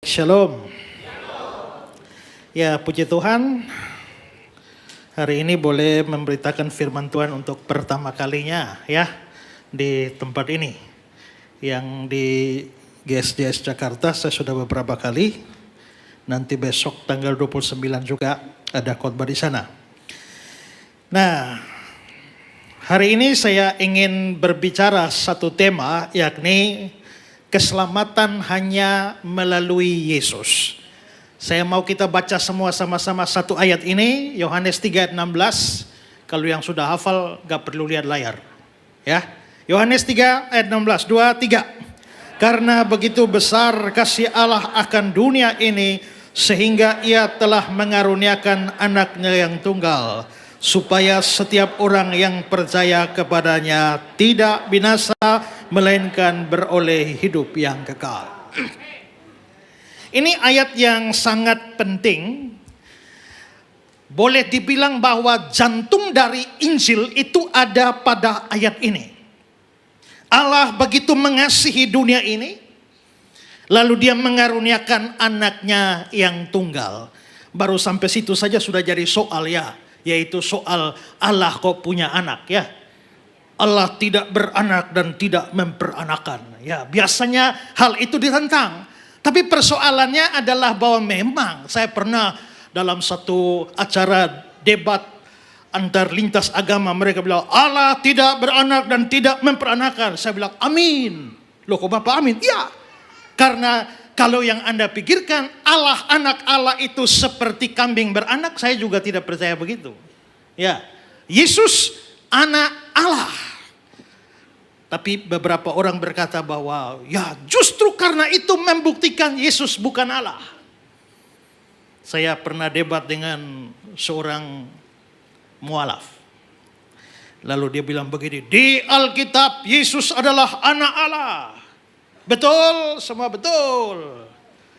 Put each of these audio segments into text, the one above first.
Shalom. Ya, puji Tuhan. Hari ini boleh memberitakan firman Tuhan untuk pertama kalinya ya di tempat ini. Yang di GSJS Jakarta saya sudah beberapa kali. Nanti besok tanggal 29 juga ada khotbah di sana. Nah, hari ini saya ingin berbicara satu tema, yakni keselamatan hanya melalui Yesus. Saya mau kita baca semua sama-sama satu ayat ini, Yohanes 3 ayat 16. Kalau yang sudah hafal gak perlu lihat layar. Ya, Yohanes 3 ayat 16, 2, 3. Karena begitu besar kasih Allah akan dunia ini, sehingga ia telah mengaruniakan anaknya yang tunggal, supaya setiap orang yang percaya kepadanya tidak binasa, melainkan beroleh hidup yang kekal. Ini ayat yang sangat penting. Boleh dibilang bahwa jantung dari Injil itu ada pada ayat ini. Allah begitu mengasihi dunia ini, lalu dia mengaruniakan anaknya yang tunggal. Baru sampai situ saja sudah jadi soal ya, yaitu soal Allah kok punya anak ya. Allah tidak beranak dan tidak memperanakan. Ya, biasanya hal itu ditentang. Tapi persoalannya adalah bahwa memang saya pernah dalam satu acara debat antar lintas agama, mereka bilang Allah tidak beranak dan tidak memperanakan. Saya bilang amin. Loh kok Bapak amin? Ya, karena kalau yang Anda pikirkan Allah, anak Allah itu seperti kambing beranak, saya juga tidak percaya begitu. Ya, Yesus anak Allah. Tapi beberapa orang berkata bahwa ya justru karena itu membuktikan Yesus bukan Allah. Saya pernah debat dengan seorang mualaf. Lalu dia bilang begini, di Alkitab Yesus adalah anak Allah. Betul, semua betul.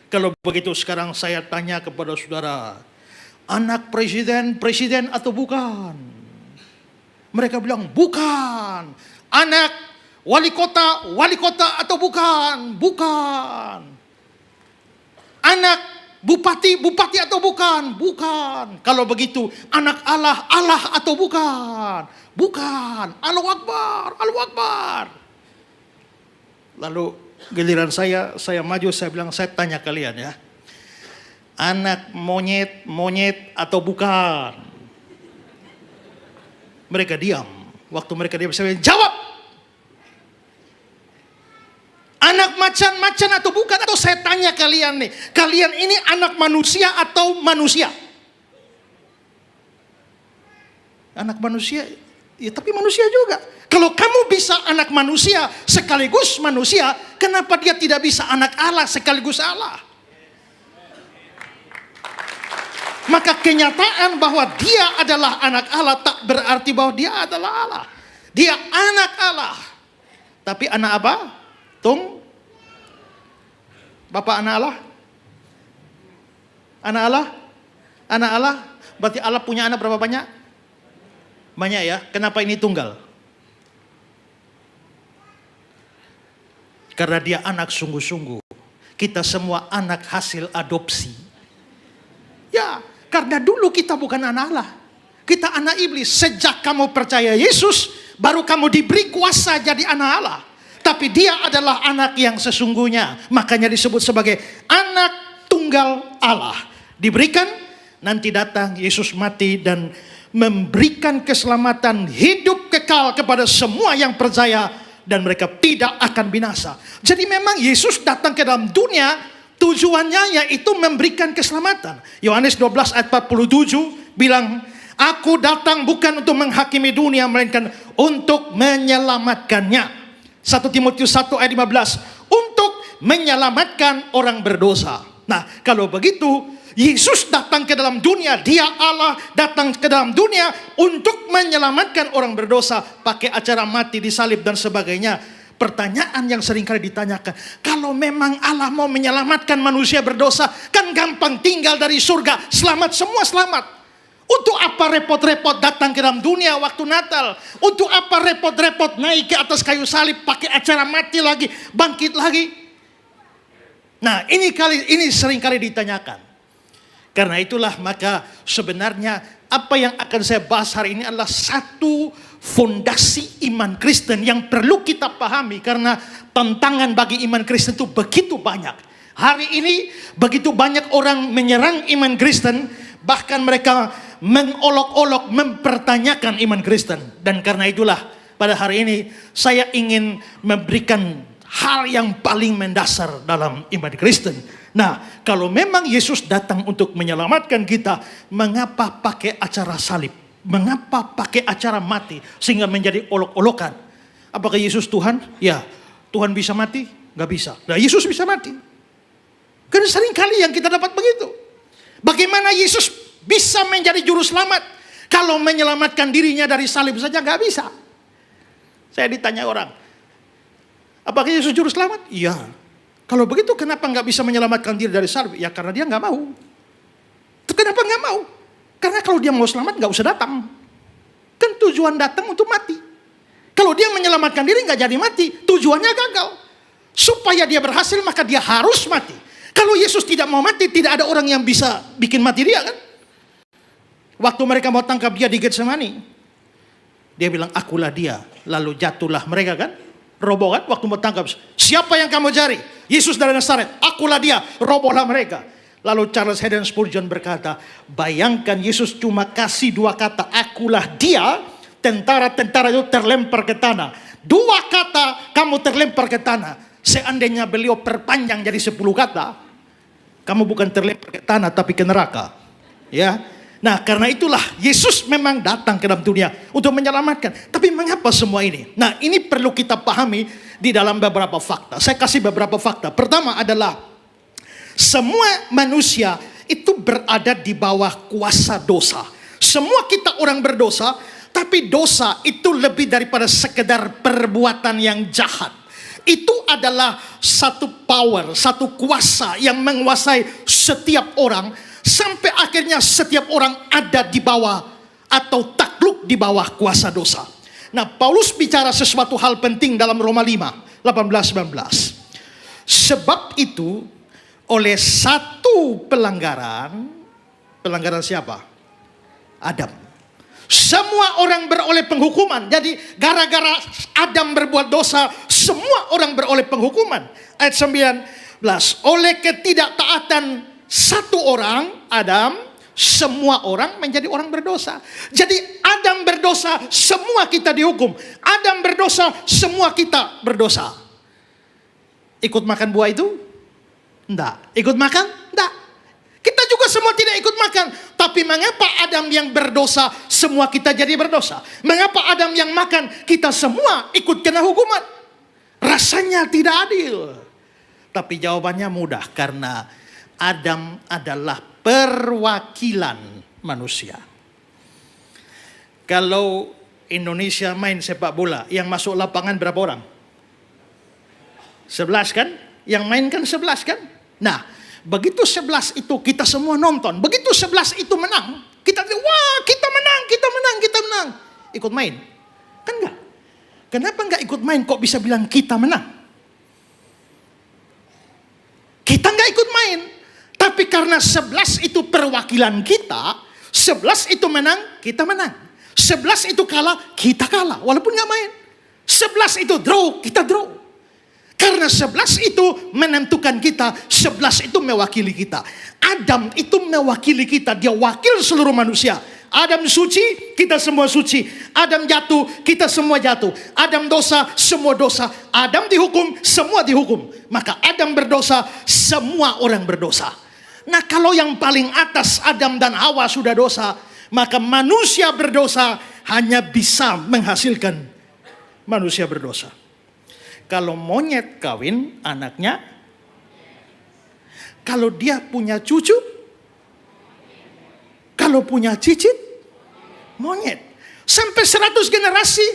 Kalau begitu sekarang saya tanya kepada saudara, anak presiden atau bukan? Mereka bilang bukan. Anak wali kota atau bukan? Bukan. Anak bupati atau bukan? Bukan. Kalau begitu anak Allah atau bukan? Bukan. Allahu Akbar. Lalu giliran saya maju, saya bilang, saya tanya kalian ya. Anak monyet atau bukan? Mereka diam. Waktu mereka diam, saya bilang, jawab. Anak macan atau bukan? Atau saya tanya kalian nih, kalian ini anak manusia atau manusia? Anak manusia, ya tapi manusia juga. Kalau kamu bisa anak manusia sekaligus manusia, kenapa dia tidak bisa anak Allah sekaligus Allah? Maka kenyataan bahwa dia adalah anak Allah tak berarti bahwa dia adalah Allah. Dia anak Allah. Tapi anak apa? Bapak anak Allah? Anak Allah? Anak Allah? Berarti Allah punya anak berapa banyak? Banyak ya. Kenapa ini tunggal? Karena dia anak sungguh-sungguh. Kita semua anak hasil adopsi. Ya, karena dulu kita bukan anak Allah. Kita anak iblis. Sejak kamu percaya Yesus, baru kamu diberi kuasa jadi anak Allah. Tapi dia adalah anak yang sesungguhnya. Makanya disebut sebagai anak tunggal Allah. Diberikan, nanti datang Yesus mati dan memberikan keselamatan hidup kekal kepada semua yang percaya. Dan mereka tidak akan binasa. Jadi memang Yesus datang ke dalam dunia, tujuannya yaitu memberikan keselamatan. Yohanes 12 ayat 47 bilang, aku datang bukan untuk menghakimi dunia, melainkan untuk menyelamatkannya. 1 Timotius 1 ayat 15, untuk menyelamatkan orang berdosa. Nah, kalau begitu, Yesus datang ke dalam dunia, dia Allah datang ke dalam dunia untuk menyelamatkan orang berdosa, pakai acara mati, disalib dan sebagainya. Pertanyaan yang seringkali ditanyakan, kalau memang Allah mau menyelamatkan manusia berdosa, kan gampang, tinggal dari surga, selamat, semua selamat. Untuk apa repot-repot datang ke dalam dunia waktu Natal? Untuk apa repot-repot naik ke atas kayu salib, pakai acara mati lagi, bangkit lagi? Nah, ini sering kali ditanyakan. Karena itulah maka sebenarnya apa yang akan saya bahas hari ini adalah satu fondasi iman Kristen yang perlu kita pahami, karena tantangan bagi iman Kristen itu begitu banyak. Hari ini begitu banyak orang menyerang iman Kristen, bahkan mereka mengolok-olok mempertanyakan iman Kristen. Dan karena itulah pada hari ini saya ingin memberikan hal yang paling mendasar dalam iman Kristen. Nah, kalau memang Yesus datang untuk menyelamatkan kita, mengapa pakai acara salib? Mengapa pakai acara mati sehingga menjadi olok-olokan? Apakah Yesus Tuhan? Ya, Tuhan bisa mati? Gak bisa. Nah, Yesus bisa mati. Kan sering kali yang kita dapat begitu. Bagaimana Yesus bisa menjadi juru selamat kalau menyelamatkan dirinya dari salib saja gak bisa? Saya ditanya orang, apakah Yesus juru selamat? Iya. Kalau begitu kenapa nggak bisa menyelamatkan diri dari salib? Ya karena dia nggak mau. Kenapa nggak mau? Karena kalau dia mau selamat nggak usah datang. Kan tujuan datang untuk mati. Kalau dia menyelamatkan diri nggak jadi mati, tujuannya gagal. Supaya dia berhasil maka dia harus mati. Kalau Yesus tidak mau mati, tidak ada orang yang bisa bikin mati dia kan? Waktu mereka mau tangkap dia di Getsemani, dia bilang akulah dia. Lalu jatuhlah mereka kan? Roboh kan waktu mau tangkap. Siapa yang kamu cari? Yesus dari Nazaret. Akulah dia. Robohlah mereka. Lalu Charles Haddon Spurgeon berkata, bayangkan Yesus cuma kasih 2 kata, akulah dia, tentara-tentara itu terlempar ke tanah. 2 kata kamu terlempar ke tanah. Seandainya beliau perpanjang jadi 10 kata, kamu bukan terlempar ke tanah tapi ke neraka. Ya. Nah, karena itulah Yesus memang datang ke dalam dunia untuk menyelamatkan. Tapi mengapa semua ini? Nah, ini perlu kita pahami di dalam beberapa fakta. Saya kasih beberapa fakta. Pertama adalah semua manusia itu berada di bawah kuasa dosa. Semua kita orang berdosa, tapi dosa itu lebih daripada sekedar perbuatan yang jahat. Itu adalah satu power, satu kuasa yang menguasai setiap orang. Sampai akhirnya setiap orang ada di bawah atau takluk di bawah kuasa dosa. Nah, Paulus bicara sesuatu hal penting dalam Roma 5, 18-19. Sebab itu, oleh satu pelanggaran siapa? Adam. Semua orang beroleh penghukuman. Jadi gara-gara Adam berbuat dosa, semua orang beroleh penghukuman. Ayat 19, oleh ketidaktaatan satu orang, Adam, semua orang menjadi orang berdosa. Jadi Adam berdosa, semua kita dihukum. Adam berdosa, semua kita berdosa. Ikut makan buah itu? Enggak. Ikut makan? Enggak. Kita juga semua tidak ikut makan. Tapi mengapa Adam yang berdosa, semua kita jadi berdosa? Mengapa Adam yang makan, kita semua ikut kena hukuman? Rasanya tidak adil. Tapi jawabannya mudah, karena Adam adalah perwakilan manusia. Kalau Indonesia main sepak bola, yang masuk lapangan berapa orang? 11 kan? Yang main kan 11 kan? Nah, begitu 11 itu kita semua nonton. Begitu 11 itu menang, kita wah kita menang. Ikut main. Kan enggak? Kenapa enggak ikut main kok bisa bilang kita menang? Kita enggak ikut main. Tapi karena 11 itu perwakilan kita, 11 itu menang, kita menang. 11 itu kalah, kita kalah. Walaupun gak main. 11 itu draw, kita draw. Karena 11 itu menentukan kita, 11 itu mewakili kita. Adam itu mewakili kita, dia wakil seluruh manusia. Adam suci, kita semua suci. Adam jatuh, kita semua jatuh. Adam dosa, semua dosa. Adam dihukum, semua dihukum. Maka Adam berdosa, semua orang berdosa. Nah, kalau yang paling atas Adam dan Hawa sudah dosa, maka manusia berdosa hanya bisa menghasilkan manusia berdosa. Kalau monyet kawin, anaknya. Kalau dia punya cucu, kalau punya cicit, monyet. Sampai 100 generasi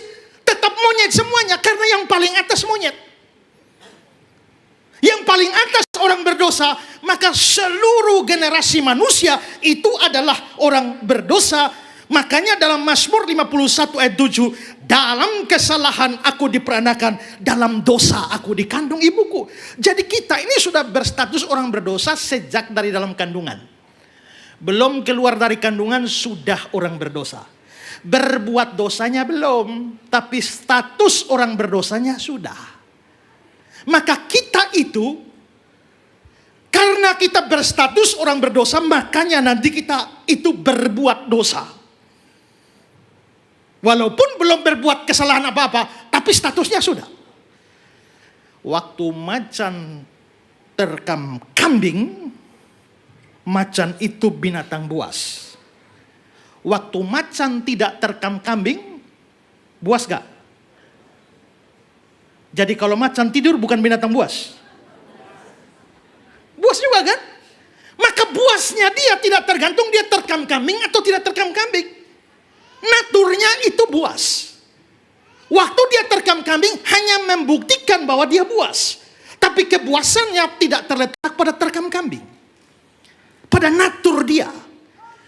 tetap monyet semuanya, karena yang paling atas monyet. Yang paling atas orang berdosa, maka seluruh generasi manusia itu adalah orang berdosa. Makanya dalam Mazmur 51 ayat 7, dalam kesalahan aku diperanakan, dalam dosa aku dikandung ibuku. Jadi kita ini sudah berstatus orang berdosa sejak dari dalam kandungan. Belum keluar dari kandungan sudah orang berdosa. Berbuat dosanya belum, tapi status orang berdosanya sudah. Maka kita itu, karena kita berstatus orang berdosa, makanya nanti kita itu berbuat dosa. Walaupun belum berbuat kesalahan apa-apa, tapi statusnya sudah. Waktu macan terkam kambing, macan itu binatang buas. Waktu macan tidak terkam kambing, buas gak? Jadi kalau macan tidur bukan binatang buas. Buas juga kan? Maka buasnya dia tidak tergantung dia terkam kambing atau tidak terkam kambing. Naturnya itu buas. Waktu dia terkam kambing hanya membuktikan bahwa dia buas. Tapi kebuasannya tidak terletak pada terkam kambing. Pada natur dia.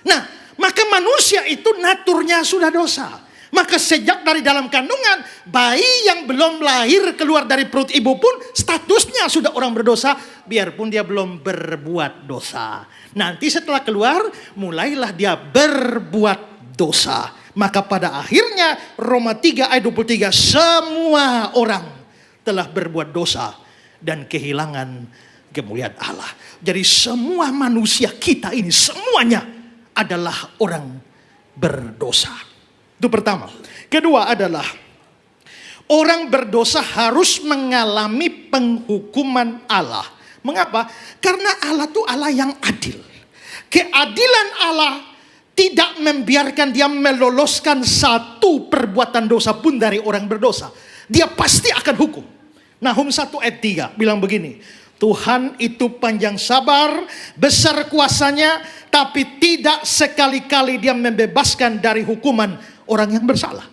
Nah, maka manusia itu naturnya sudah dosa. Maka sejak dari dalam kandungan, bayi yang belum lahir keluar dari perut ibu pun statusnya sudah orang berdosa, biarpun dia belum berbuat dosa. Nanti setelah keluar, mulailah dia berbuat dosa. Maka pada akhirnya Roma 3 ayat 23, semua orang telah berbuat dosa dan kehilangan kemuliaan Allah. Jadi semua manusia kita ini semuanya adalah orang berdosa. Itu pertama. Kedua adalah orang berdosa harus mengalami penghukuman Allah. Mengapa? Karena Allah itu Allah yang adil. Keadilan Allah tidak membiarkan dia meloloskan satu perbuatan dosa pun dari orang berdosa. Dia pasti akan hukum. Nahum 1 ayat 3 bilang begini, Tuhan itu panjang sabar, besar kuasanya, tapi tidak sekali-kali dia membebaskan dari hukuman orang yang bersalah.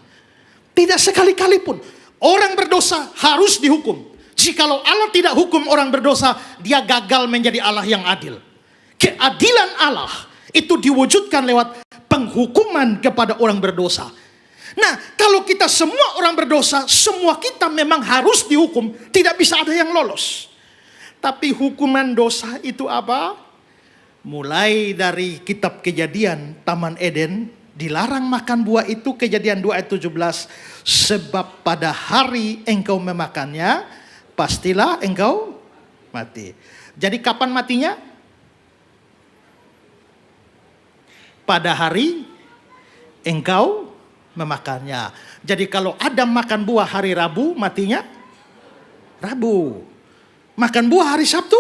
Tidak sekali-kali pun. Orang berdosa harus dihukum. Jikalau Allah tidak hukum orang berdosa, dia gagal menjadi Allah yang adil. Keadilan Allah itu diwujudkan lewat penghukuman kepada orang berdosa. Nah, kalau kita semua orang berdosa, semua kita memang harus dihukum. Tidak bisa ada yang lolos. Tapi hukuman dosa itu apa? Mulai dari kitab Kejadian, Taman Eden, dilarang makan buah itu, Kejadian 2 ayat 17. Sebab pada hari engkau memakannya, pastilah engkau mati. Jadi kapan matinya? Pada hari engkau memakannya. Jadi kalau Adam makan buah hari Rabu, matinya Rabu. Makan buah hari Sabtu,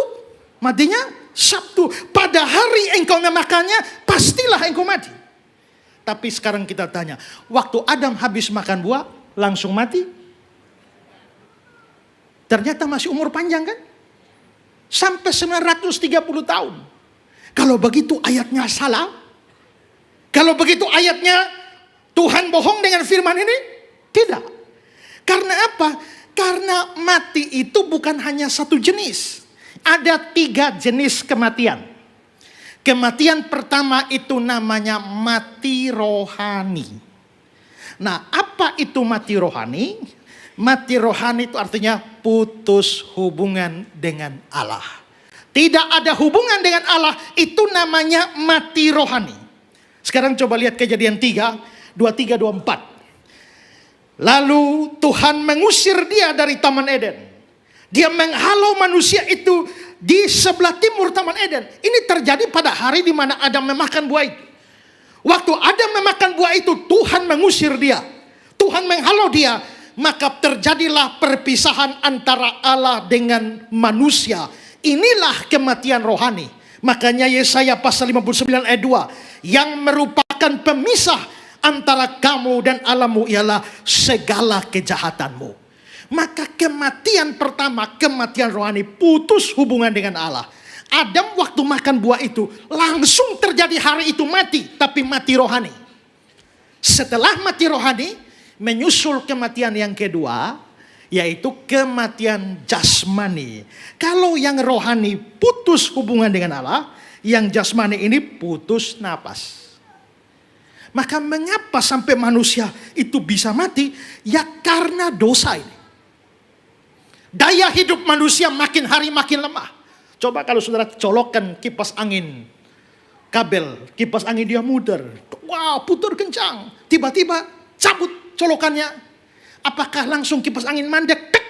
matinya Sabtu. Pada hari engkau memakannya, pastilah engkau mati. Tapi sekarang kita tanya, waktu Adam habis makan buah, langsung mati? Ternyata masih umur panjang kan? Sampai 930 tahun. Kalau begitu ayatnya salah. Kalau begitu ayatnya Tuhan bohong dengan firman ini? Tidak. Karena apa? Karena mati itu bukan hanya satu jenis. Ada 3 jenis kematian. Kematian pertama itu namanya mati rohani. Nah, apa itu mati rohani? Mati rohani itu artinya putus hubungan dengan Allah. Tidak ada hubungan dengan Allah, itu namanya mati rohani. Sekarang coba lihat Kejadian 3, 23, 24. Lalu Tuhan mengusir dia dari Taman Eden. Dia menghalau manusia itu di sebelah timur Taman Eden. Ini terjadi pada hari di mana Adam memakan buah itu. Waktu Adam memakan buah itu, Tuhan mengusir dia. Tuhan menghalau dia. Maka terjadilah perpisahan antara Allah dengan manusia. Inilah kematian rohani. Makanya Yesaya pasal 59 ayat 2. Yang merupakan pemisah antara kamu dan Allahmu ialah segala kejahatanmu. Maka kematian pertama, kematian rohani, putus hubungan dengan Allah. Adam waktu makan buah itu langsung terjadi hari itu mati, tapi mati rohani. Setelah mati rohani, menyusul kematian yang kedua, yaitu kematian jasmani. Kalau yang rohani putus hubungan dengan Allah, yang jasmani ini putus napas. Maka mengapa sampai manusia itu bisa mati? Ya karena dosa ini. Daya hidup manusia makin hari makin lemah. Coba kalau saudara colokkan kipas angin, kabel kipas angin dia muter. Wow, putar kencang. Tiba-tiba cabut colokannya. Apakah langsung kipas angin mandek? Tek.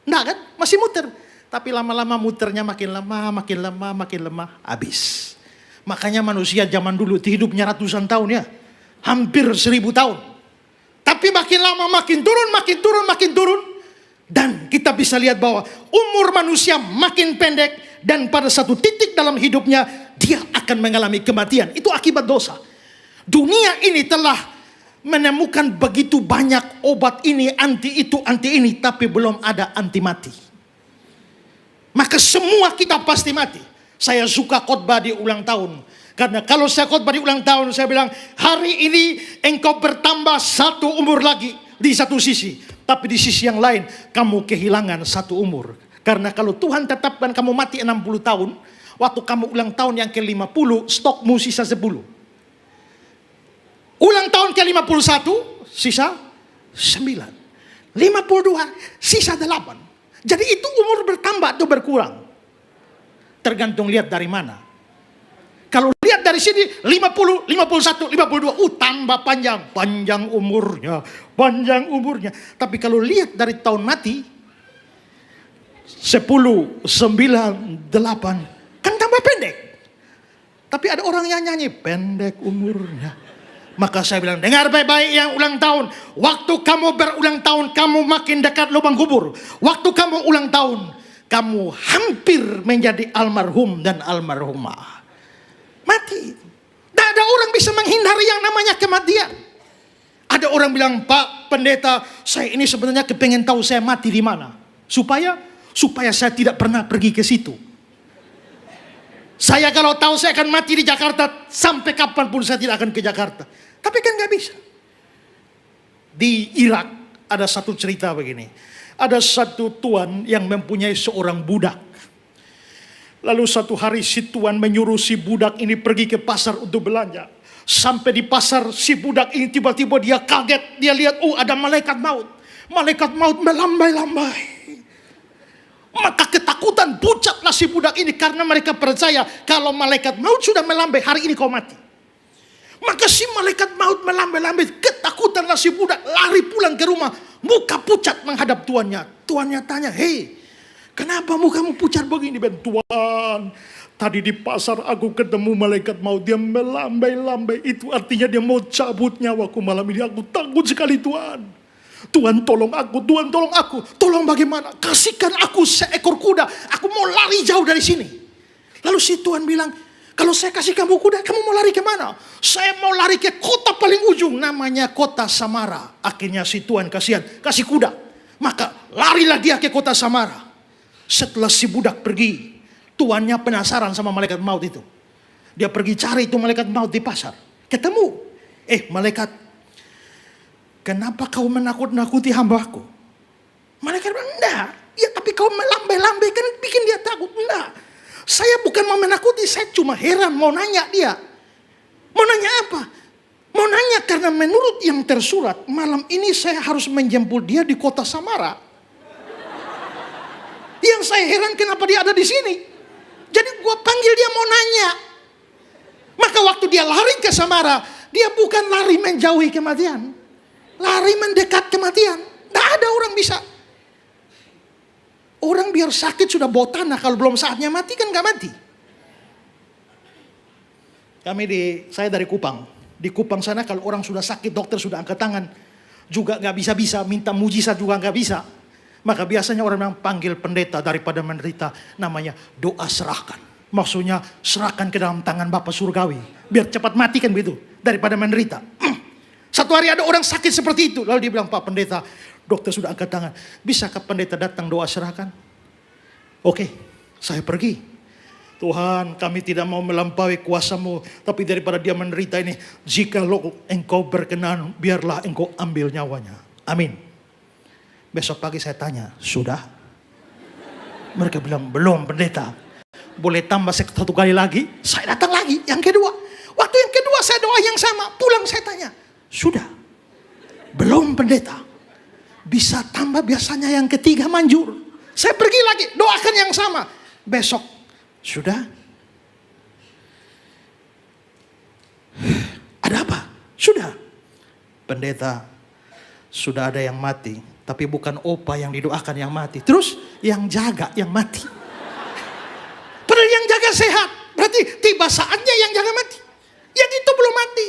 Enggak kan? Masih muter. Tapi lama-lama muternya makin lemah, habis. Makanya manusia zaman dulu hidupnya ratusan tahun ya. Hampir 1000 tahun. Tapi makin lama makin turun. Dan kita bisa lihat bahwa umur manusia makin pendek. Dan pada satu titik dalam hidupnya dia akan mengalami kematian. Itu akibat dosa. Dunia ini telah menemukan begitu banyak obat ini, anti itu, anti ini. Tapi belum ada anti mati. Maka semua kita pasti mati. Saya suka khotbah di ulang tahun. Karena kalau saya khotbah di ulang tahun, saya bilang, hari ini engkau bertambah 1 umur lagi di satu sisi. Tapi di sisi yang lain, kamu kehilangan 1 umur. Karena kalau Tuhan tetapkan kamu mati 60 tahun, waktu kamu ulang tahun yang ke-50, stokmu sisa 10. Ulang tahun ke-51, sisa 9. 52, sisa 8. Jadi itu umur bertambah atau berkurang. Tergantung lihat dari mana. Kalau lihat dari sini 50, 51, 52, tambah panjang umurnya. Tapi kalau lihat dari tahun mati 10, 9, 8 kan tambah pendek. Tapi ada orang yang nyanyi pendek umurnya. Maka saya bilang, dengar baik-baik yang ulang tahun. Waktu kamu berulang tahun, kamu makin dekat lubang kubur. Waktu kamu ulang tahun, kamu hampir menjadi almarhum dan almarhumah. Mati. Tidak ada orang bisa menghindari yang namanya kematian. Ada orang bilang, Pak Pendeta, saya ini sebenarnya kepengen tahu saya mati di mana. Supaya saya tidak pernah pergi ke situ. Saya kalau tahu saya akan mati di Jakarta, sampai kapanpun saya tidak akan ke Jakarta. Tapi kan gak bisa. Di Irak ada satu cerita begini. Ada satu tuan yang mempunyai seorang budak. Lalu satu hari si tuan menyuruh si budak ini pergi ke pasar untuk belanja. Sampai di pasar si budak ini tiba-tiba dia kaget. Dia lihat, ada malaikat maut. Malaikat maut melambai-lambai. Maka ketakutan pucatlah si budak ini. Karena mereka percaya kalau malaikat maut sudah melambai, hari ini kau mati. Maka si malaikat maut melambai-lambai. Ketakutanlah si budak, lari pulang ke rumah. Muka pucat menghadap tuannya. Tuannya tanya, hei, kenapa mukamu pucat begini? Ben, Tuan, tadi di pasar aku ketemu malaikat maut. Dia melambai-lambai. Itu artinya dia mau cabut nyawaku malam ini. Aku takut sekali Tuan. Tuhan tolong aku, Tuhan tolong aku. Tolong bagaimana? Kasihkan aku seekor kuda. Aku mau lari jauh dari sini. Lalu si Tuhan bilang, kalau saya kasih kamu kuda, kamu mau lari kemana? Saya mau lari ke kota paling ujung, namanya kota Samara. Akhirnya si Tuhan kasihan, kasih kuda. Maka larilah dia ke kota Samara. Setelah si budak pergi, tuannya penasaran sama malaikat maut itu. Dia pergi cari itu malaikat maut di pasar. Ketemu. Malaikat, kenapa kau menakut-nakuti hamba-Ku? Malaikat bilang, enggak. Ya tapi kau melambai-lambai kan bikin dia takut. Enggak. Saya bukan mau menakuti, saya cuma heran mau nanya dia. Mau nanya apa? Mau nanya karena menurut yang tersurat, malam ini saya harus menjemput dia di kota Samara. Yang saya heran kenapa dia ada di sini. Jadi gua panggil dia mau nanya. Maka waktu dia lari ke Samara, dia bukan lari menjauhi kematian. Lari mendekat kematian. Tidak ada orang bisa. Orang biar sakit sudah bawa tanah, kalau belum saatnya mati kan gak mati. Saya dari Kupang. Di Kupang sana kalau orang sudah sakit, dokter sudah angkat tangan. Juga gak bisa-bisa, minta mujizat juga gak bisa. Maka biasanya orang yang panggil pendeta daripada menderita, namanya doa serahkan. Maksudnya serahkan ke dalam tangan Bapa Surgawi. Biar cepat mati kan begitu, daripada menderita. Satu hari ada orang sakit seperti itu. Lalu dia bilang, Pak Pendeta, dokter sudah angkat tangan. Bisakah pendeta datang doa serahkan? Oke, saya pergi. Tuhan, kami tidak mau melampaui kuasa-Mu. Tapi daripada dia menderita ini, jikalau Engkau berkenan, biarlah Engkau ambil nyawanya. Amin. Besok pagi saya tanya, sudah? Mereka bilang, belum pendeta. Boleh tambah satu kali lagi? Saya datang lagi, yang kedua. Waktu yang kedua saya doa yang sama, pulang saya tanya, sudah? Belum pendeta. Bisa tambah, biasanya yang ketiga manjur. Saya pergi lagi, doakan yang sama. Besok, sudah? Ada apa? Sudah. Pendeta, sudah ada yang mati. Tapi bukan opa yang didoakan yang mati. Terus yang jaga yang mati. Padahal yang jaga sehat. Berarti tiba saatnya yang jaga mati. Yang itu belum mati.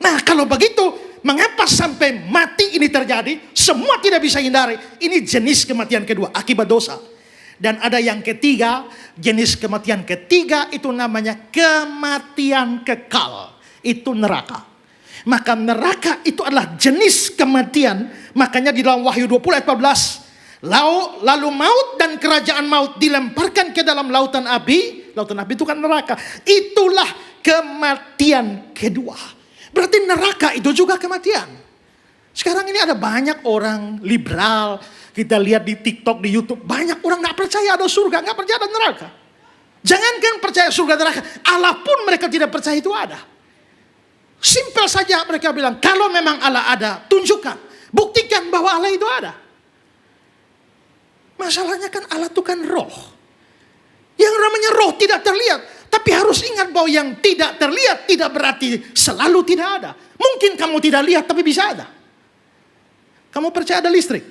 Nah kalau begitu, mengapa sampai mati ini terjadi? Semua tidak bisa hindari. Ini jenis kematian kedua, akibat dosa. Dan ada yang ketiga, jenis kematian ketiga itu namanya kematian kekal. Itu neraka. Maka neraka itu adalah jenis kematian. Makanya di dalam Wahyu 20 ayat 14. Lalu maut dan kerajaan maut dilemparkan ke dalam lautan api. Lautan api itu kan neraka. Itulah kematian kedua. Berarti neraka itu juga kematian. Sekarang ini ada banyak orang liberal. Kita lihat di TikTok, di YouTube. Banyak orang gak percaya ada surga, gak percaya ada neraka. Jangankan percaya surga neraka. Allah pun mereka tidak percaya itu ada. Simpel saja mereka bilang, kalau memang Allah ada, tunjukkan. Buktikan bahwa Allah itu ada. Masalahnya kan Allah itu kan roh. Yang namanya roh tidak terlihat. Tapi harus ingat bahwa yang tidak terlihat tidak berarti selalu tidak ada. Mungkin kamu tidak lihat tapi bisa ada. Kamu percaya ada listrik?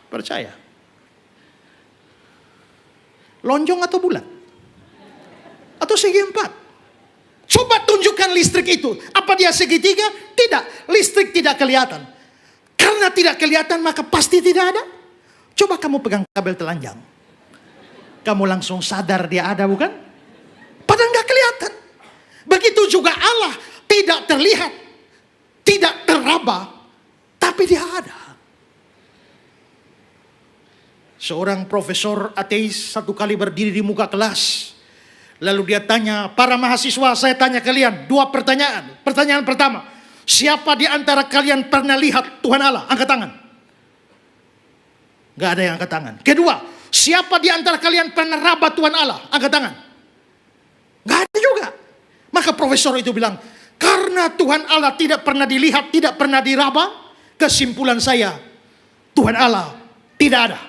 Percaya. Lonjong atau bulat? Atau segi empat? Coba tunjukkan listrik itu. Apa dia segitiga? Tidak. Listrik tidak kelihatan. Karena tidak kelihatan maka pasti tidak ada. Coba kamu pegang kabel telanjang. Kamu langsung sadar dia ada, bukan? Padahal nggak kelihatan. Begitu juga Allah tidak terlihat, tidak teraba, tapi dia ada. Seorang profesor ateis satu kali berdiri di muka kelas. Lalu dia tanya, para mahasiswa, saya tanya kalian 2 pertanyaan. Pertanyaan pertama, siapa di antara kalian pernah lihat Tuhan Allah? Angkat tangan. Gak ada yang angkat tangan. Kedua, siapa di antara kalian pernah raba Tuhan Allah? Angkat tangan. Gak ada juga. Maka profesor itu bilang, karena Tuhan Allah tidak pernah dilihat, tidak pernah diraba, kesimpulan saya, Tuhan Allah tidak ada.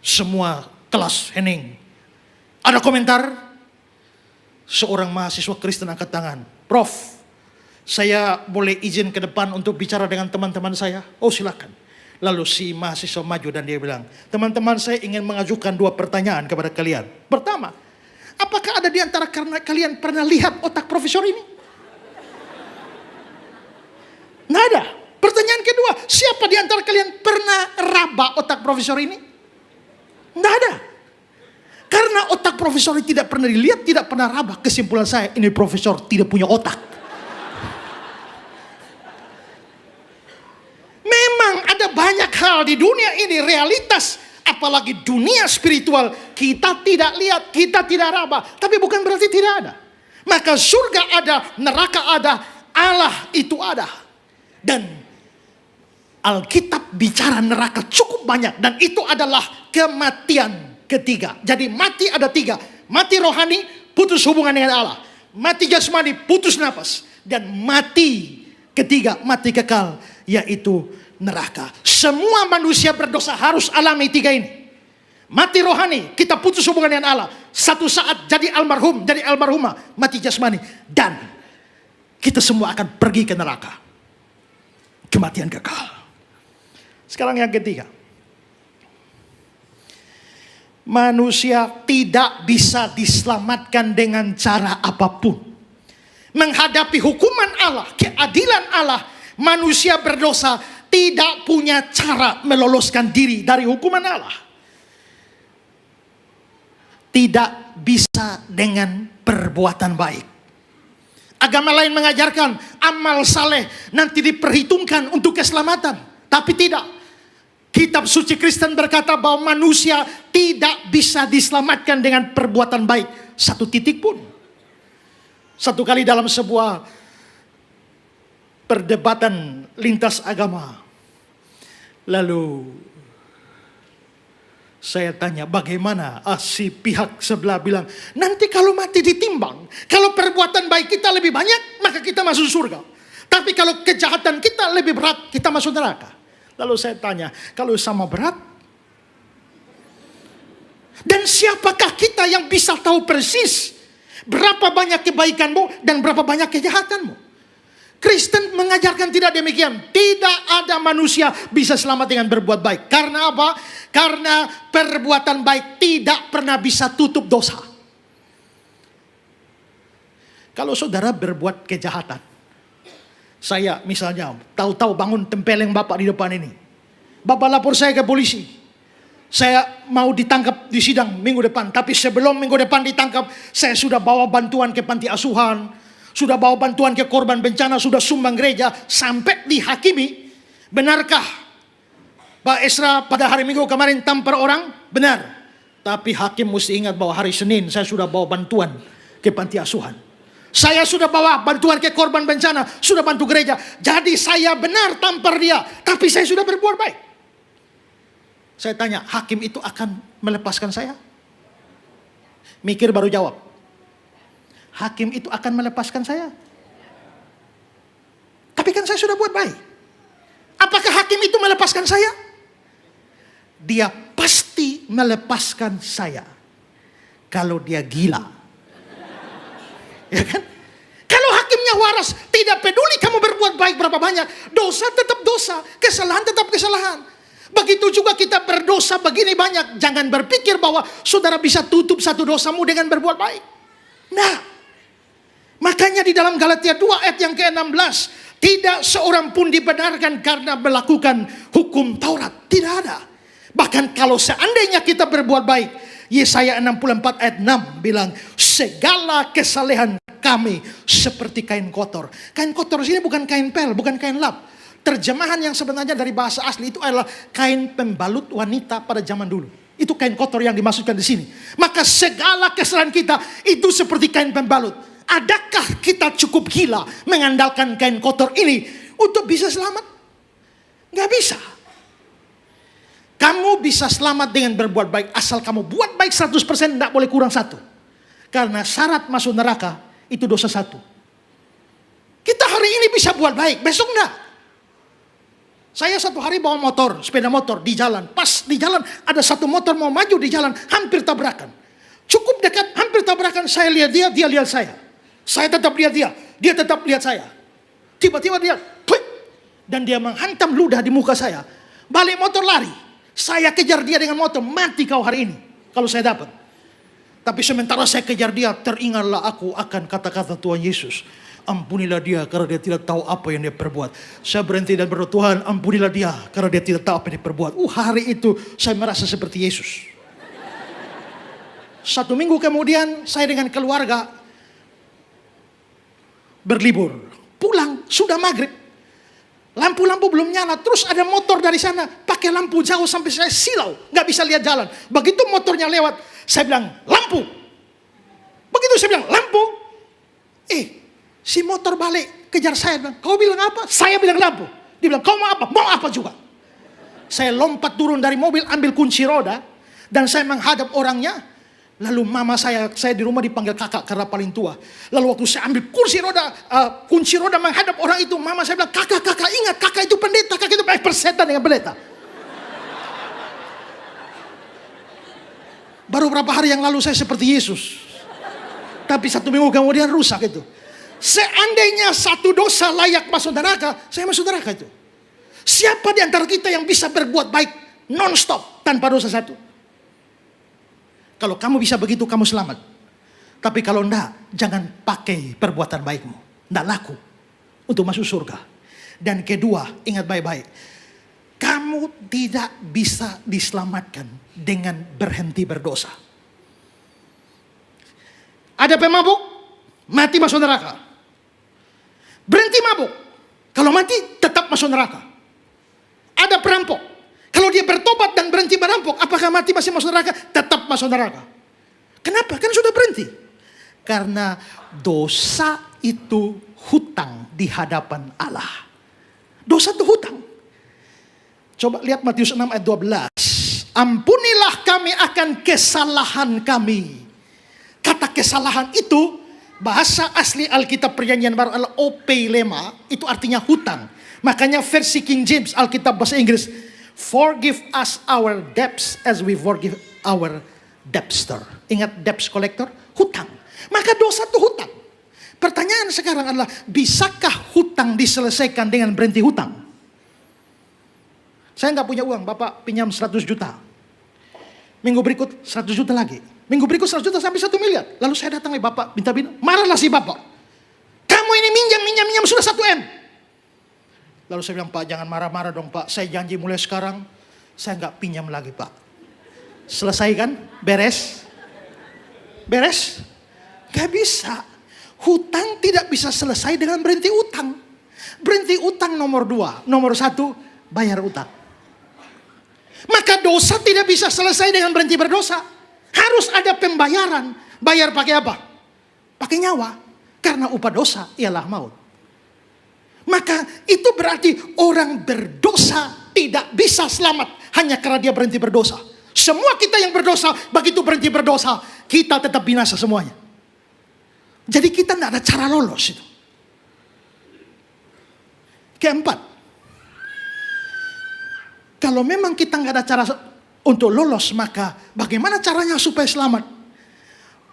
Semua kelas hening. Ada komentar? Seorang mahasiswa Kristen angkat tangan. Prof, saya boleh izin ke depan untuk bicara dengan teman-teman saya? Oh silakan. Lalu si mahasiswa maju dan dia bilang, teman-teman saya ingin mengajukan 2 pertanyaan kepada kalian. Pertama, apakah ada di antara kalian pernah lihat otak profesor ini? Nggak ada. Pertanyaan kedua, siapa di antara kalian pernah raba otak profesor ini? Nggak ada. Karena otak profesor ini tidak pernah dilihat, tidak pernah raba. Kesimpulan saya, ini profesor tidak punya otak. Memang ada banyak hal di dunia ini, realitas. Apalagi dunia spiritual, kita tidak lihat, kita tidak raba. Tapi bukan berarti tidak ada. Maka surga ada, neraka ada, Allah itu ada. Dan Alkitab bicara neraka cukup banyak. Dan itu adalah kematian ketiga. Jadi mati ada 3. Mati rohani, putus hubungan dengan Allah. Mati jasmani, putus nafas. Dan mati ketiga, mati kekal, yaitu neraka. Semua manusia berdosa harus alami 3 ini. Mati rohani, kita putus hubungan dengan Allah. Satu saat jadi almarhum, jadi almarhumah. Mati jasmani. Dan kita semua akan pergi ke neraka. Kematian kekal. Sekarang yang ketiga. Manusia tidak bisa diselamatkan dengan cara apapun. Menghadapi hukuman Allah, keadilan Allah, manusia berdosa tidak punya cara meloloskan diri dari hukuman Allah. Tidak bisa dengan perbuatan baik. Agama lain mengajarkan amal saleh nanti diperhitungkan untuk keselamatan. Tapi tidak. Kitab suci Kristen berkata bahwa manusia tidak bisa diselamatkan dengan perbuatan baik. 1 titik pun. Satu kali dalam sebuah perdebatan lintas agama. Lalu Saya tanya, bagaimana? Si pihak sebelah bilang, nanti kalau mati ditimbang, kalau perbuatan baik kita lebih banyak, maka kita masuk surga. Tapi kalau kejahatan kita lebih berat, kita masuk neraka. Lalu saya tanya, kalau sama berat, dan siapakah kita yang bisa tahu persis berapa banyak kebaikanmu dan berapa banyak kejahatanmu? Kristen mengajarkan tidak demikian. Tidak ada manusia bisa selamat dengan berbuat baik. Karena apa? Karena perbuatan baik tidak pernah bisa tutup dosa. Kalau saudara berbuat kejahatan, saya misalnya tahu-tahu bangun tempeleng Bapak di depan ini, Bapak lapor saya ke polisi. Saya mau ditangkap di sidang minggu depan, tapi sebelum minggu depan ditangkap, saya sudah bawa bantuan ke panti asuhan, sudah bawa bantuan ke korban bencana, sudah sumbang gereja, sampai dihakimi. Benarkah Pak Esra pada hari Minggu kemarin tampar orang? Benar. Tapi hakim mesti ingat bahwa hari Senin saya sudah bawa bantuan ke panti asuhan. Saya sudah bawa bantuan ke korban bencana, sudah bantu gereja. Jadi saya benar tampar dia, tapi saya sudah berbuat baik. Saya tanya, hakim itu akan melepaskan saya? Mikir baru jawab. Hakim itu akan melepaskan saya? Tapi kan saya sudah buat baik. Apakah hakim itu melepaskan saya? Dia pasti melepaskan saya kalau dia gila. Ya kan? Kalau hakimnya waras, tidak peduli kamu berbuat baik berapa banyak, dosa tetap dosa, kesalahan tetap kesalahan. Begitu juga kita berdosa begini banyak, jangan berpikir bahwa saudara bisa tutup satu dosamu dengan berbuat baik. Nah, makanya di dalam Galatia 2 ayat yang ke-16, tidak seorang pun dibenarkan karena melakukan hukum Taurat. Tidak ada. Bahkan kalau seandainya kita berbuat baik, Yesaya 64 ayat 6 bilang, segala kesalehan kami seperti kain kotor. Kain kotor sini bukan kain pel, bukan kain lap. Terjemahan yang sebenarnya dari bahasa asli itu adalah kain pembalut wanita pada zaman dulu. Itu kain kotor yang dimaksudkan di sini. Maka segala kesalahan kita itu seperti kain pembalut. Adakah kita cukup gila mengandalkan kain kotor ini untuk bisa selamat? Gak bisa. Kamu bisa selamat dengan berbuat baik asal kamu buat baik 100%, tidak boleh kurang 1. Karena syarat masuk neraka itu dosa 1. Kita hari ini bisa buat baik, besok enggak. Saya satu hari bawa motor, sepeda motor di jalan. Pas di jalan ada satu motor mau maju di jalan, hampir tabrakan. Cukup dekat, hampir tabrakan. Saya lihat dia, dia lihat saya. Saya tetap lihat dia, dia tetap lihat saya. Tiba-tiba dia, tuik, dan dia menghantam ludah di muka saya. Balik motor lari. Saya kejar dia dengan motor, mati kau hari ini kalau saya dapat. Tapi sementara saya kejar dia, teringatlah aku akan kata-kata Tuhan Yesus. Ampunilah dia karena dia tidak tahu apa yang dia perbuat. Saya berhenti dan berdoa, Tuhan ampunilah dia karena dia tidak tahu apa yang dia perbuat. Hari itu saya merasa seperti Yesus. 1 minggu kemudian saya dengan keluarga berlibur. Pulang sudah maghrib. Lampu-lampu belum nyala. Terus ada motor dari sana pakai lampu jauh sampai saya silau. Gak bisa lihat jalan. Begitu motornya lewat, saya bilang lampu. Begitu saya bilang lampu. Si motor balik kejar saya, bilang, kau bilang apa? Saya bilang lampu. Dia bilang, kau mau apa? Mau apa juga? Saya lompat turun dari mobil, ambil kunci roda, dan saya menghadap orangnya. Lalu mama saya di rumah dipanggil kakak karena paling tua. Lalu waktu saya ambil kunci roda menghadap orang itu, mama saya bilang, kakak ingat, kakak itu pendeta, kakak itu persetan dengan pendeta. Baru berapa hari yang lalu saya seperti Yesus. Tapi 1 minggu kemudian rusak itu. Seandainya satu dosa layak masuk neraka, saya masuk neraka itu. Siapa di antara kita yang bisa berbuat baik non-stop tanpa dosa 1? Kalau kamu bisa begitu, kamu selamat. Tapi kalau enggak, jangan pakai perbuatan baikmu. Enggak laku untuk masuk surga. Dan kedua, ingat baik-baik. Kamu tidak bisa diselamatkan dengan berhenti berdosa. Ada pemabuk, mati masuk neraka. Berhenti mabuk, kalau mati tetap masuk neraka. Ada perampok, kalau dia bertobat dan berhenti merampok, apakah mati masih masuk neraka? Tetap masuk neraka. Kenapa? Kan sudah berhenti. Karena dosa itu hutang di hadapan Allah. Dosa itu hutang. Coba lihat Matius 6 ayat 12. ampunilah kami akan kesalahan kami. Kata kesalahan itu, bahasa asli Alkitab Perjanjian Baru adalah opelema, itu artinya hutang. Makanya versi King James, Alkitab bahasa Inggris, forgive us our debts as we forgive our debtor. Ingat debts collector? Hutang. Maka dosa itu hutang. Pertanyaan sekarang adalah, bisakah hutang diselesaikan dengan berhenti hutang? Saya nggak punya uang, Bapak pinjam 100 juta. Minggu berikut 100 juta lagi. Minggu berikut 100 juta sampai 1 miliar. Lalu saya datang ke Bapak, minta bina. Marahlah si Bapak. Kamu ini minjam sudah 1 M. Lalu saya bilang, Pak jangan marah-marah dong Pak. Saya janji mulai sekarang, saya nggak pinjam lagi Pak. Selesai kan? Beres? Beres? Gak bisa. Hutang tidak bisa selesai dengan berhenti utang. Berhenti utang nomor 2. Nomor 1, bayar utang. Maka dosa tidak bisa selesai dengan berhenti berdosa. Harus ada pembayaran. Bayar pakai apa? Pakai nyawa. Karena upah dosa ialah maut. Maka itu berarti orang berdosa tidak bisa selamat hanya karena dia berhenti berdosa. Semua kita yang berdosa, begitu berhenti berdosa, kita tetap binasa semuanya. Jadi kita tidak ada cara lolos itu. Keempat, kalau memang kita nggak ada cara untuk lolos, maka bagaimana caranya supaya selamat?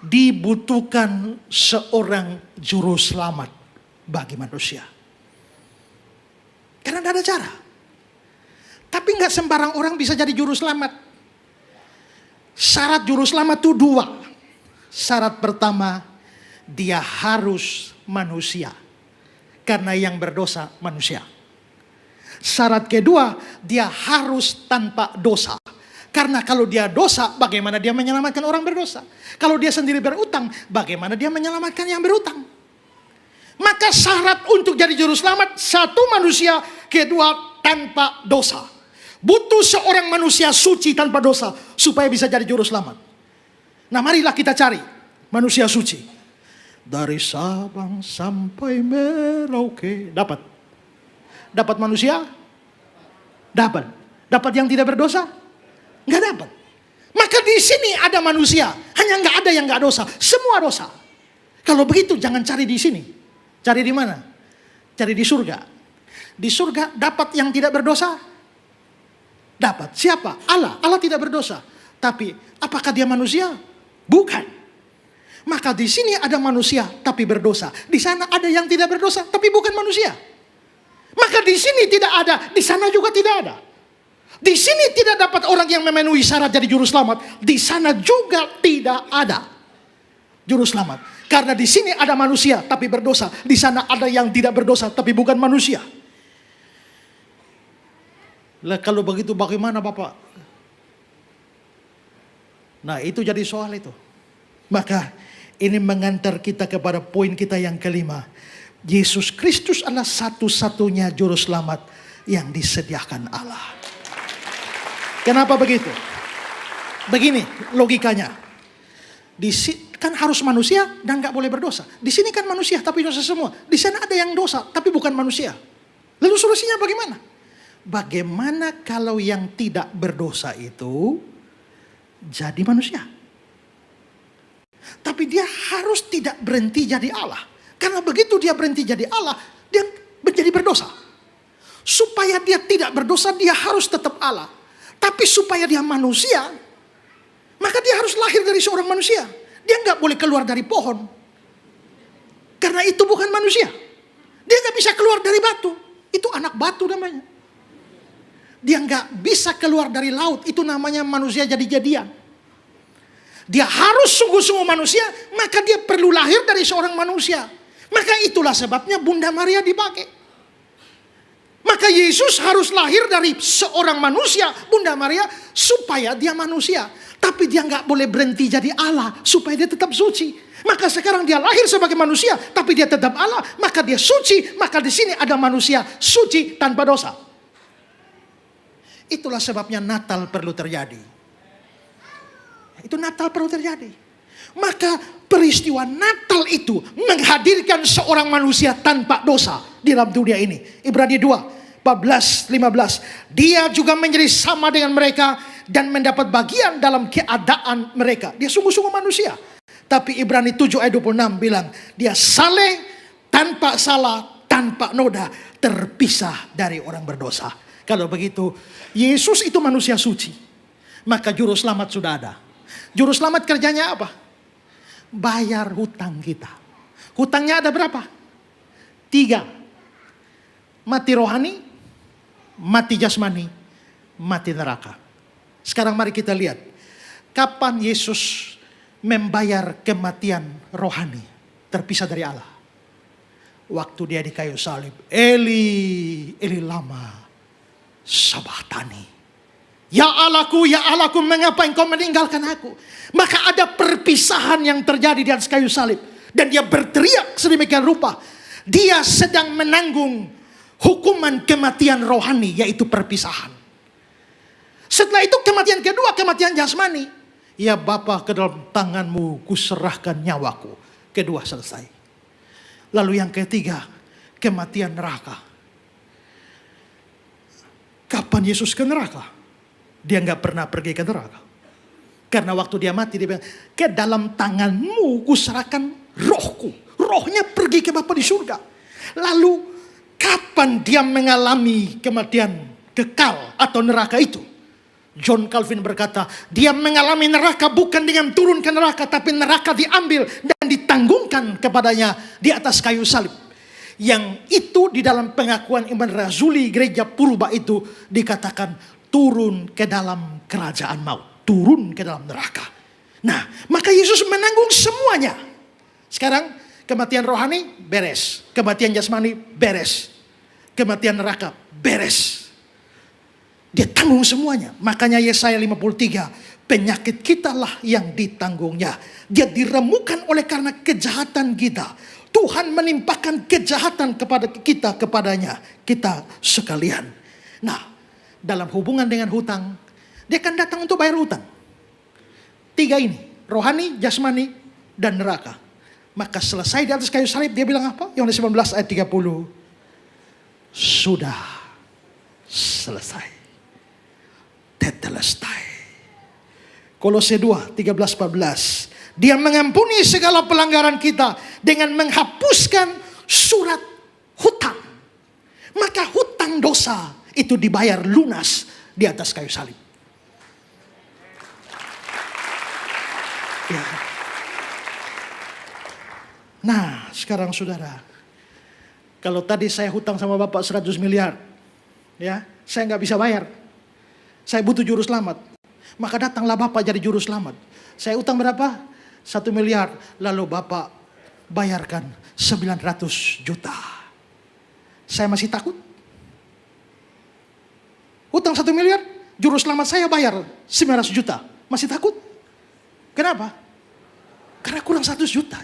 Dibutuhkan seorang juru selamat bagi manusia. Karena tidak ada cara. Tapi nggak sembarang orang bisa jadi juru selamat. Syarat juru selamat itu 2. Syarat pertama, dia harus manusia. Karena yang berdosa manusia. Syarat kedua, dia harus tanpa dosa. Karena kalau dia dosa, bagaimana dia menyelamatkan orang berdosa? Kalau dia sendiri berutang, bagaimana dia menyelamatkan yang berutang? Maka syarat untuk jadi juru selamat, 1 manusia, kedua tanpa dosa. Butuh seorang manusia suci tanpa dosa supaya bisa jadi juru selamat. Nah marilah kita cari manusia suci. Dari Sabang sampai Merauke. Dapat manusia? Dapat yang tidak berdosa? Nggak dapat. Maka di sini ada manusia, hanya nggak ada yang nggak dosa. Semua dosa. Kalau begitu jangan cari di sini. Cari di mana? Cari di surga. Di surga dapat yang tidak berdosa? Dapat. Siapa? Allah. Allah tidak berdosa. Tapi apakah dia manusia? Bukan. Maka di sini ada manusia tapi berdosa. Di sana ada yang tidak berdosa tapi bukan manusia. Maka di sini tidak ada, di sana juga tidak ada. Di sini tidak dapat orang yang memenuhi syarat jadi juru selamat. Di sana juga tidak ada juru selamat. Karena di sini ada manusia tapi berdosa. Di sana ada yang tidak berdosa tapi bukan manusia. Lah kalau begitu bagaimana Bapak? Nah itu jadi soal itu. Maka ini mengantar kita kepada poin kita yang kelima. Yesus Kristus adalah satu-satunya juru selamat yang disediakan Allah. Kenapa begitu? Begini logikanya. Kan harus manusia dan gak boleh berdosa. Di sini kan manusia tapi dosa semua. Di sana ada yang dosa tapi bukan manusia. Lalu solusinya bagaimana? Bagaimana kalau yang tidak berdosa itu jadi manusia? Tapi dia harus tidak berhenti jadi Allah. Karena begitu dia berhenti jadi Allah, dia menjadi berdosa. Supaya dia tidak berdosa, dia harus tetap Allah. Tapi supaya dia manusia, maka dia harus lahir dari seorang manusia. Dia nggak boleh keluar dari pohon. Karena itu bukan manusia. Dia nggak bisa keluar dari batu. Itu anak batu namanya. Dia nggak bisa keluar dari laut. Itu namanya manusia jadi-jadian. Dia harus sungguh-sungguh manusia, maka dia perlu lahir dari seorang manusia. Maka itulah sebabnya Bunda Maria dipakai. Maka Yesus harus lahir dari seorang manusia, Bunda Maria, supaya dia manusia. Tapi dia nggak boleh berhenti jadi Allah, supaya dia tetap suci. Maka sekarang dia lahir sebagai manusia, tapi dia tetap Allah, maka dia suci. Maka di sini ada manusia suci tanpa dosa. Itulah sebabnya Natal perlu terjadi. Itu Natal perlu terjadi. Maka peristiwa Natal itu menghadirkan seorang manusia tanpa dosa di dalam dunia ini. Ibrani 2, 14, 15. Dia juga menjadi sama dengan mereka dan mendapat bagian dalam keadaan mereka. Dia sungguh-sungguh manusia. Tapi Ibrani 7 ayat 26 bilang, dia saleh, tanpa salah, tanpa noda, terpisah dari orang berdosa. Kalau begitu, Yesus itu manusia suci. Maka juru selamat sudah ada. Juru selamat kerjanya apa? Bayar hutang kita. Hutangnya ada berapa? 3. Mati rohani, mati jasmani, mati neraka. Sekarang mari kita lihat. Kapan Yesus membayar kematian rohani, terpisah dari Allah? Waktu dia di kayu salib. Eli, Eli lama sabachthani. Ya Allahku, mengapa engkau meninggalkan aku? Maka ada perpisahan yang terjadi di atas kayu salib. Dan dia berteriak sedemikian rupa. Dia sedang menanggung hukuman kematian rohani, yaitu perpisahan. Setelah itu kematian kedua, kematian jasmani. Ya Bapa, ke dalam tanganmu kuserahkan nyawaku. Kedua selesai. Lalu yang ketiga, kematian neraka. Kapan Yesus ke neraka? Dia nggak pernah pergi ke neraka. Karena waktu dia mati dia bilang, ke dalam tanganmu kuserahkan rohku. Rohnya pergi ke Bapa di surga. Lalu kapan dia mengalami kematian kekal atau neraka itu? John Calvin berkata, dia mengalami neraka bukan dengan turun ke neraka, tapi neraka diambil dan ditanggungkan kepadanya di atas kayu salib. Yang itu di dalam pengakuan iman Razuli gereja purba itu dikatakan turun ke dalam kerajaan maut, turun ke dalam neraka. Nah, maka Yesus menanggung semuanya. Sekarang kematian rohani beres, kematian jasmani beres, kematian neraka beres. Dia tanggung semuanya. Makanya Yesaya 53, penyakit kitalah yang ditanggungnya. Dia diremukan oleh karena kejahatan kita. Tuhan menimpakan kejahatan kepada kita, kepadanya, kita sekalian. Nah, dalam hubungan dengan hutang, dia akan datang untuk bayar hutang. 3 ini, rohani, jasmani, dan neraka. Maka selesai di atas kayu salib, dia bilang apa? Yohanes 19 ayat 30. Sudah selesai. Tetelestai. Kolose 2, 13-14. Dia mengampuni segala pelanggaran kita dengan menghapuskan surat hutang. Maka hutang dosa itu dibayar lunas di atas kayu salib. Ya. Nah, sekarang saudara, kalau tadi saya hutang sama Bapak 100 miliar, ya, saya nggak bisa bayar. Saya butuh juru selamat. Maka datanglah Bapak jadi juru selamat. Saya utang berapa? 1 miliar. Lalu Bapak bayarkan 900 juta. Saya masih takut? Utang 1 miliar, juru selamat saya bayar 900 juta. Masih takut? Kenapa? Karena kurang 100 juta.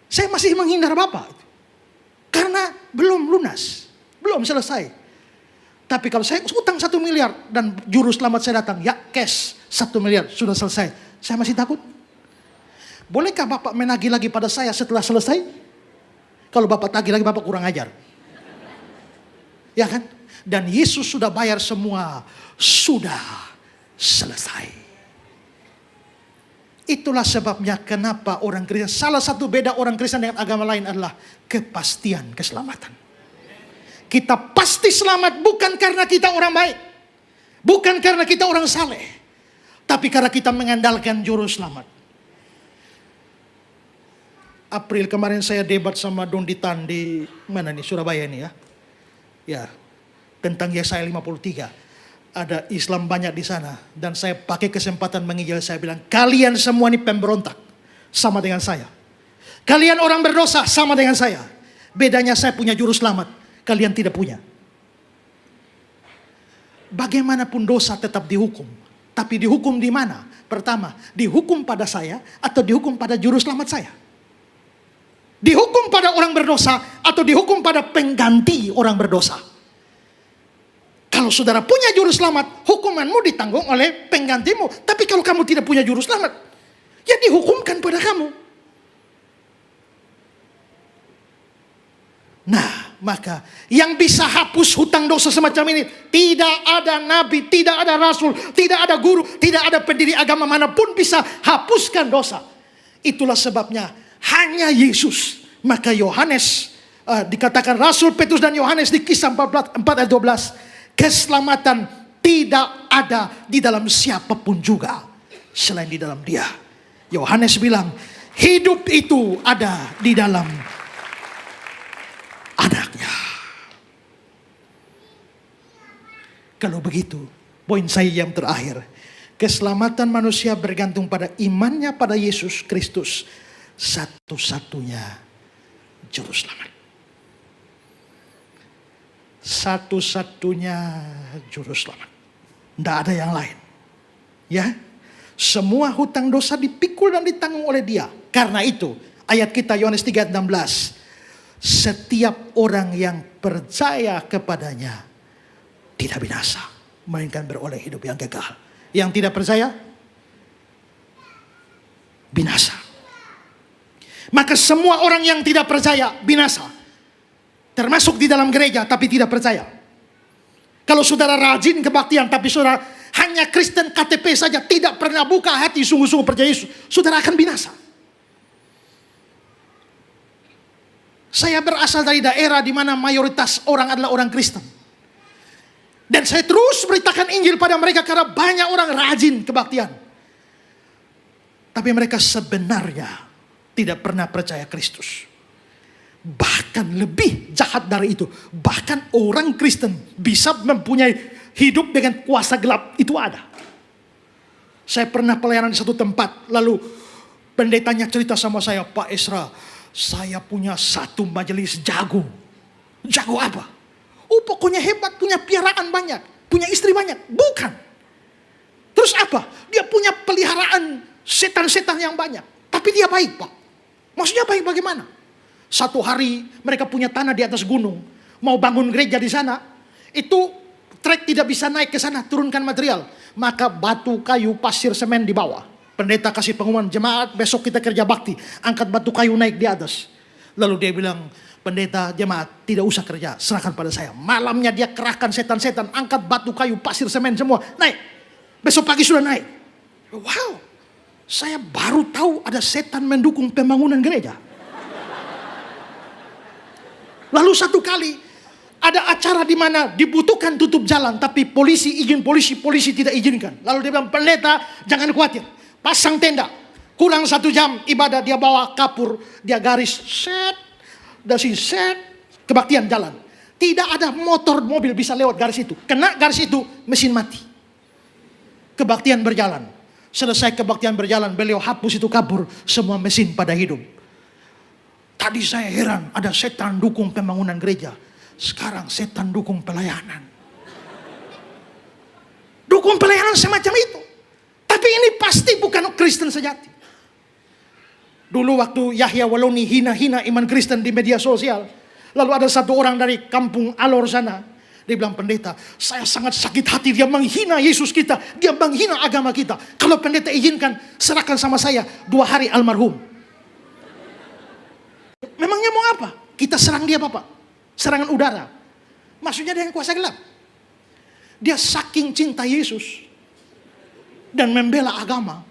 Saya masih menghindar Bapak. Karena belum lunas. Belum selesai. Tapi kalau saya utang 1 miliar dan juru selamat saya datang, ya cash 1 miliar sudah selesai. Saya masih takut. Bolehkah Bapak menagih lagi pada saya setelah selesai? Kalau Bapak tagih lagi, Bapak kurang ajar. Ya kan? Dan Yesus sudah bayar semua. Sudah selesai. Itulah sebabnya kenapa orang Kristen, salah satu beda orang Kristen dengan agama lain adalah kepastian keselamatan. Kita pasti selamat bukan karena kita orang baik. Bukan karena kita orang saleh. Tapi karena kita mengandalkan juru selamat. April kemarin saya debat sama Don Ditan di mana nih, Surabaya ini ya. Ya, tentang Yesaya 53. Ada Islam banyak di sana. Dan saya pakai kesempatan menginjil, saya bilang, kalian semua ini pemberontak. Sama dengan saya. Kalian orang berdosa sama dengan saya. Bedanya saya punya juru selamat. Kalian tidak punya. Bagaimanapun dosa tetap dihukum. Tapi dihukum di mana? Pertama, dihukum pada saya atau dihukum pada juru selamat saya? Dihukum pada orang berdosa atau dihukum pada pengganti orang berdosa? Kalau saudara punya juru selamat, hukumanmu ditanggung oleh penggantimu. Tapi kalau kamu tidak punya juru selamat, ya dihukumkan pada kamu. Nah, Maka yang bisa hapus hutang dosa semacam ini, tidak ada nabi, tidak ada rasul, tidak ada guru, tidak ada pendiri agama manapun bisa hapuskan dosa. Itulah sebabnya hanya Yesus. Maka Yohanes, dikatakan Rasul Petrus dan Yohanes di Kisah 4 ayat 12, keselamatan tidak ada di dalam siapapun juga selain di dalam Dia. Yohanes bilang, hidup itu ada di dalam Anaknya. Kalau begitu, poin saya yang terakhir, keselamatan manusia bergantung pada imannya pada Yesus Kristus, satu-satunya juru selamat. Satu-satunya juru selamat. Tidak ada yang lain. Ya, semua hutang dosa dipikul dan ditanggung oleh Dia. Karena itu, ayat kita Yohanes 3 ayat 16. Setiap orang yang percaya kepadanya tidak binasa, melainkan beroleh hidup yang kekal. Yang tidak percaya, binasa. Maka semua orang yang tidak percaya, binasa. Termasuk di dalam gereja, tapi tidak percaya. Kalau saudara rajin kebaktian, tapi saudara hanya Kristen KTP saja, tidak pernah buka hati sungguh-sungguh percaya Yesus, saudara akan binasa. Saya berasal dari daerah di mana mayoritas orang adalah orang Kristen. Dan saya terus beritakan Injil pada mereka karena banyak orang rajin kebaktian. Tapi mereka sebenarnya tidak pernah percaya Kristus. Bahkan lebih jahat dari itu. Bahkan orang Kristen bisa mempunyai hidup dengan kuasa gelap, itu ada. Saya pernah pelayanan di satu tempat, lalu pendetanya cerita sama saya, Pak Esra, saya punya satu majelis jago. Jago apa? Oh, pokoknya hebat, punya piaraan banyak, punya istri banyak. Bukan. Terus apa? Dia punya peliharaan setan-setan yang banyak. Tapi dia baik, Pak. Maksudnya baik bagaimana? Satu hari mereka punya tanah di atas gunung, mau bangun gereja di sana. Itu trek tidak bisa naik ke sana, turunkan material. Maka batu, kayu, pasir, semen di bawah. Pendeta kasih pengumuman, jemaat besok kita kerja bakti, angkat batu kayu naik di atas. Lalu dia bilang, pendeta, jemaat tidak usah kerja, serahkan pada saya. Malamnya dia kerahkan setan-setan, angkat batu kayu, pasir, semen semua, naik. Besok pagi sudah naik. Wow, saya baru tahu ada setan mendukung pembangunan gereja. Lalu satu kali ada acara di mana dibutuhkan tutup jalan, tapi polisi tidak izinkan. Lalu dia bilang, pendeta jangan khawatir, pasang tenda, kurang 1 jam ibadah, dia bawa kapur, dia garis set, dasi set, kebaktian jalan. Tidak ada motor, mobil bisa lewat garis itu. Kena garis itu, mesin mati. Kebaktian berjalan. Selesai kebaktian berjalan, beliau hapus itu kapur, semua mesin pada hidup. Tadi saya heran, ada setan dukung pembangunan gereja. Sekarang setan dukung pelayanan. Dukung pelayanan semacam itu. Tapi ini pasti bukan Kristen sejati. Dulu waktu Yahya Waloni hina-hina iman Kristen di media sosial. Lalu ada satu orang dari kampung Alor sana. Dia bilang, pendeta, saya sangat sakit hati. Dia menghina Yesus kita. Dia menghina agama kita. Kalau pendeta izinkan, serahkan sama saya 2 hari almarhum. Memangnya mau apa? Kita serang dia, Bapak. Serangan udara. Maksudnya dengan kuasa gelap. Dia saking cinta Yesus dan membela agama,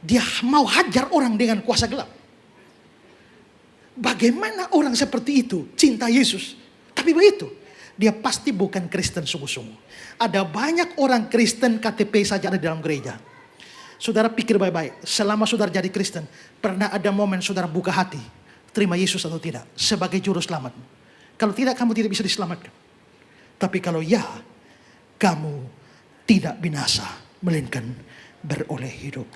dia mau hajar orang dengan kuasa gelap. Bagaimana orang seperti itu cinta Yesus? Tapi begitu, dia pasti bukan Kristen sungguh-sungguh. Ada banyak orang Kristen KTP saja ada di dalam gereja. Saudara pikir baik-baik, selama saudara jadi Kristen, pernah ada momen saudara buka hati, terima Yesus atau tidak sebagai juru selamat? Kalau tidak, kamu tidak bisa diselamatkan. Tapi kalau ya, kamu tidak binasa, melainkan beroleh hidup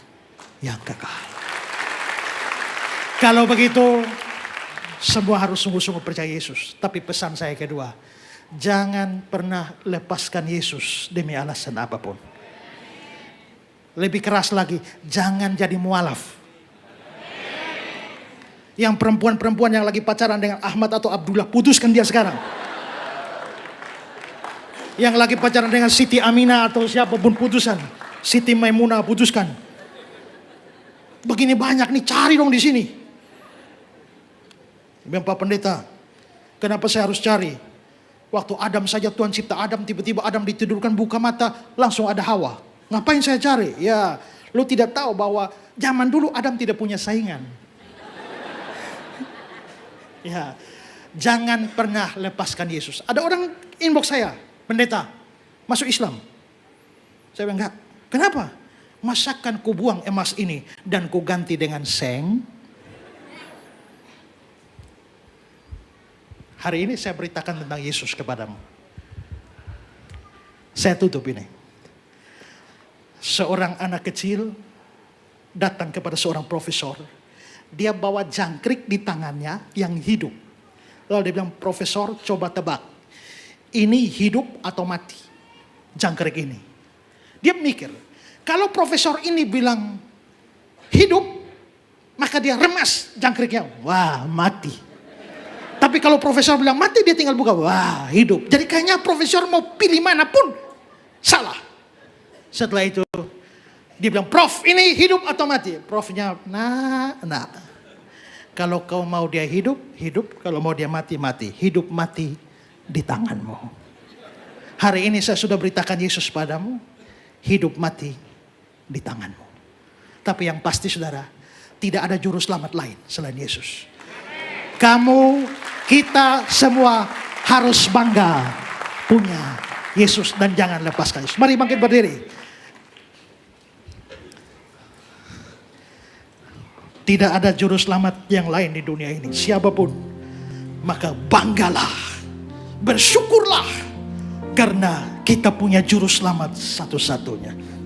yang kekal. Kalau begitu, semua harus sungguh-sungguh percaya Yesus. Tapi pesan saya kedua, jangan pernah lepaskan Yesus demi alasan apapun. Lebih keras lagi, jangan jadi mualaf. Yang perempuan-perempuan yang lagi pacaran dengan Ahmad atau Abdullah, putuskan dia sekarang. Yang lagi pacaran dengan Siti Aminah atau siapapun, putuskan. Siti Maimunah, putuskan. Begini banyak nih, cari dong di sini. Bilang, Pak Pendeta, Kenapa saya harus cari? Waktu Adam saja Tuhan cipta Adam, tiba-tiba Adam ditidurkan buka mata, langsung ada Hawa. Ngapain saya cari? Ya, lu tidak tahu bahwa zaman dulu Adam tidak punya saingan. Ya, jangan pernah lepaskan Yesus. Ada orang inbox saya, pendeta, masuk Islam. Saya bilang, enggak. Kenapa? Masakan ku buang emas ini dan ku ganti dengan seng. Hari ini saya beritakan tentang Yesus kepadamu. Saya tutup ini. Seorang anak kecil datang kepada seorang profesor. Dia bawa jangkrik di tangannya yang hidup. Lalu dia bilang, profesor coba tebak. Ini hidup atau mati? Jangkrik ini. Dia mikir, kalau profesor ini bilang hidup, maka dia remas jangkriknya. Wah, mati. Tapi kalau profesor bilang mati, dia tinggal buka. Wah, hidup. Jadi kayaknya profesor mau pilih manapun salah. Setelah itu dia bilang, Prof, ini hidup atau mati? Profnya, nah. Kalau kau mau dia hidup, hidup. Kalau mau dia mati, mati. Hidup mati di tanganmu. Hari ini saya sudah beritakan Yesus padamu. Hidup mati di tanganmu. Tapi yang pasti saudara, tidak ada juru selamat lain selain Yesus. Kamu, kita semua harus bangga punya Yesus dan jangan lepaskan Yesus. Mari bangkit berdiri. Tidak ada juru selamat yang lain di dunia ini. Siapapun. Maka banggalah. Bersyukurlah. Karena kita punya juru selamat satu-satunya.